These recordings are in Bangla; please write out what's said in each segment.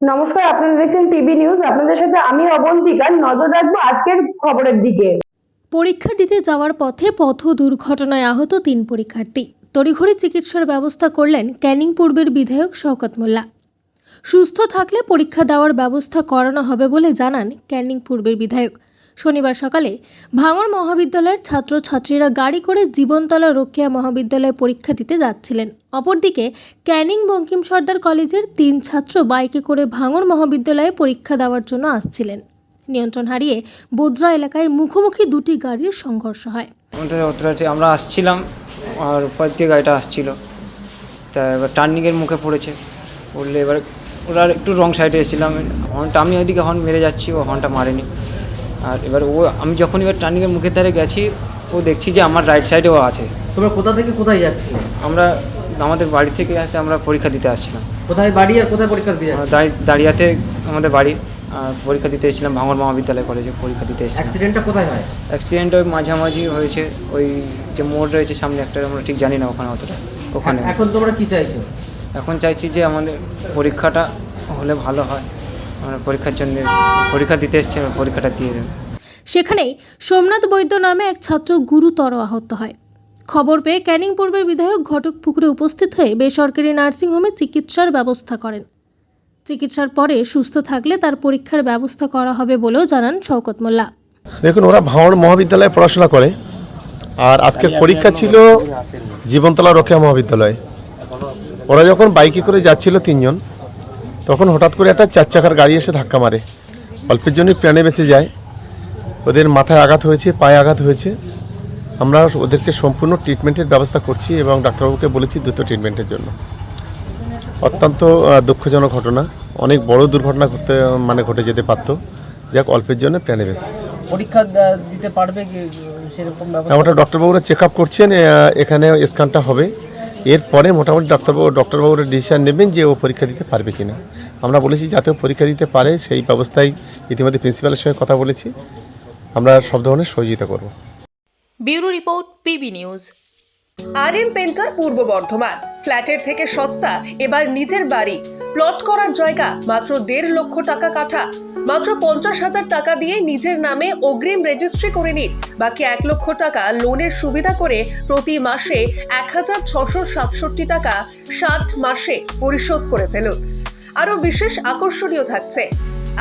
নমস্কার, আপনারা দেখছেন পিবি নিউজ। আপনাদের সাথে আমি অবন্তিকা। নজর রাখবো আজকের খবরের দিকে। পরীক্ষা দিতে যাওয়ার পথে পথ দুর্ঘটনায় আহত 3 পরীক্ষার্থী। তড়িঘড়ি চিকিৎসার ব্যবস্থা করলেন ক্যানিং পূর্বের বিধায়ক শওকত মোল্লা। সুস্থ থাকলে পরীক্ষা দেওয়ার ব্যবস্থা করানো হবে বলে জানান ক্যানিং পূর্বের বিধায়ক। শনিবার সকালে ভাঙড় মহাবিদ্যালয়ের ছাত্রছাত্রীরা গাড়ি করে জীবনতলা রোকেয়া মহাবিদ্যালয়ে পরীক্ষা দিতে যাচ্ছিলেন। অপরদিকে ক্যানিং বঙ্কিম সর্দার কলেজের 3 ছাত্র বাইকে করে ভাঙড় মহাবিদ্যালয়ে পরীক্ষা দেওয়ার জন্য আসছিলেন। নিয়ন্ত্রণ হারিয়ে বোদ্রা এলাকায় মুখোমুখি দুটি গাড়ির সংঘর্ষ হয়। আমরা আসছিলাম আর উপর দিয়ে গাড়িটা আসছিল, তা এবার টার্নিংয়ের মুখে পড়েছে। পড়লে এবার ওরা একটু রং সাইডে এসেছিলাম, হর্নটা আমি ওইদিকে হর্ন মেরে যাচ্ছি, ও হর্নটা মারেনি। আর এবার আমি যখন এবার টার্নিংয়ের মুখের ধারে গেছি, ও দেখছি যে আমার রাইট সাইডেও আছে। তোমরা কোথা থেকে কোথায় যাচ্ছি? আমরা আমাদের বাড়ি থেকে আসে, আমরা পরীক্ষা দিতে আসছিলাম। কোথায় বাড়ি আর কোথায় পরীক্ষা দিতে যাচ্ছি? দাঁড়িয়াতে আমাদের বাড়ি, আর পরীক্ষা দিতে এসেছিলাম ভাঙড় মহাবিদ্যালয় কলেজে পরীক্ষা দিতে এসেছিলাম। অ্যাক্সিডেন্টটা কোথায় হয়? অ্যাক্সিডেন্ট ওই মাঝামাঝি হয়েছে, ওই যে মোড় রয়েছে সামনে একটা, আমরা ঠিক জানি না ওখানে অতটা। ওখানে এখন তোমরা কি চাইছো? এখন চাইছি যে আমাদের পরীক্ষাটা হলে ভালো হয়। আমরা পরীক্ষার জন্য পরীক্ষা দিতে এসেছি, পরীক্ষাটা দিয়ে দেবেন। সেখানেই সোমনাথ বৈদ্য নামে এক ছাত্র গুরুতর আহত হয়। খবর পেয়ে ক্যানিং পূর্বের বিধায়ক ঘটকপুকুরে উপস্থিত হয়ে বেসরকারি নার্সিংহোমে চিকিৎসার ব্যবস্থা করেন। চিকিৎসার পরে সুস্থ থাকলে তার পরীক্ষার ব্যবস্থা করা হবে বলেও জানান শওকত মোল্লা। দেখুন, ওরা ভাঙড় মহাবিদ্যালয়ে পড়াশোনা করে, আর আজকের পরীক্ষা ছিল জীবনতলা রোকেয়া মহাবিদ্যালয়ে। ওরা যখন বাইকে করে যাচ্ছিল 3 জন, তখন হঠাৎ করে একটা 4 চাকার গাড়ি এসে ধাক্কা মারে। অল্পের জন্যই প্রাণে বেঁচে যায়। ওদের মাথায় আঘাত হয়েছে, পায়ে আঘাত হয়েছে। আমরা ওদেরকে সম্পূর্ণ ট্রিটমেন্টের ব্যবস্থা করছি এবং ডাক্তারবাবুকে বলেছি দ্রুত ট্রিটমেন্টের জন্য। অত্যন্ত দুঃখজনক ঘটনা, অনেক বড় দুর্ঘটনা ঘটে যেতে পারতো। যাক, অল্পের জন্য প্রাণে বেঁচেছে। পরীক্ষা দিতে পারবে কি সেরকম ব্যবস্থা? ওটা ডক্টরবাবুরা চেক আপ করছেন, এখানে স্ক্যানটা হবে। এরপরে মোটামুটি ডক্টরবাবুরা ডিসিশন নেবেন যে ও পরীক্ষা দিতে পারবে কিনা। আমরা বলেছি যাতে ও পরীক্ষা দিতে পারে, সেই ব্যবস্থায় ইতিমধ্যে প্রিন্সিপালের সঙ্গে কথা বলেছি। আমরা সব ধরনের সহযোগিতা করব। Bureau report, PB news. RM painter পূর্ব বর্ধমান। ফ্ল্যাটের থেকে সস্তা এবার নিজের বাড়ি। প্লট করার জায়গা মাত্র 1.5 লক্ষ টাকা কাঠা। মাত্র 50,000 টাকা দিয়ে নিজের নামে অগ্রিম রেজিস্ট্রি করে নিন। বাকি 1 লক্ষ টাকা লোনের সুবিধা করে প্রতি মাসে 1,667 টাকা 60 মাসে পরিশোধ করে ফেলুন। আরো বিশেষ আকর্ষণীয় থাকছে,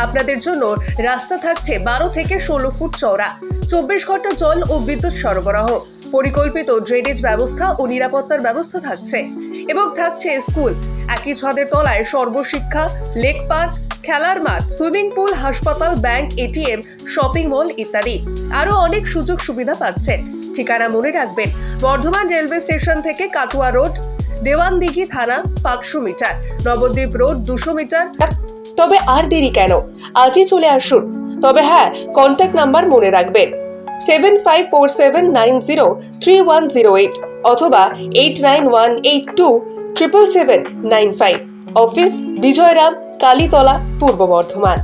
আপনাদের জন্য রাস্তা থাকছে 12 থেকে 16 ফুট চওড়া, 24 ঘন্টা জল ও বিদ্যুৎ সরবরাহ, পরিকল্পিত ড্রেনেজ ব্যবস্থা ও নিরাপত্তার ব্যবস্থা থাকছে এবং থাকছে স্কুল। একই ছাদের তলায় সর্বশিক্ষা, লেক পার্ক, খেলার মাঠ, সুইমিং পুল, হাসপাতাল, ব্যাংক, এটিএম, শপিং মল ইত্যাদি আরো অনেক সুযোগ সুবিধা পাচ্ছেন। ঠিকানা মনে রাখবেন, বর্ধমান রেলওয়ে স্টেশন থেকে কাটুয়া রোড, দেওয়ানদিঘি থানা 500 মিটার, নবদ্বীপ রোড 200 মিটার। তবে আর দেরি কেন, আজই চলে আসুন। তবে হ্যাঁ, কন্ট্যাক্ট নাম্বার মনে রাখবেন 7547903108 অথবা 8918277795। অফিস বিজয়রাম, কালীতলা, পূর্ব বর্ধমান।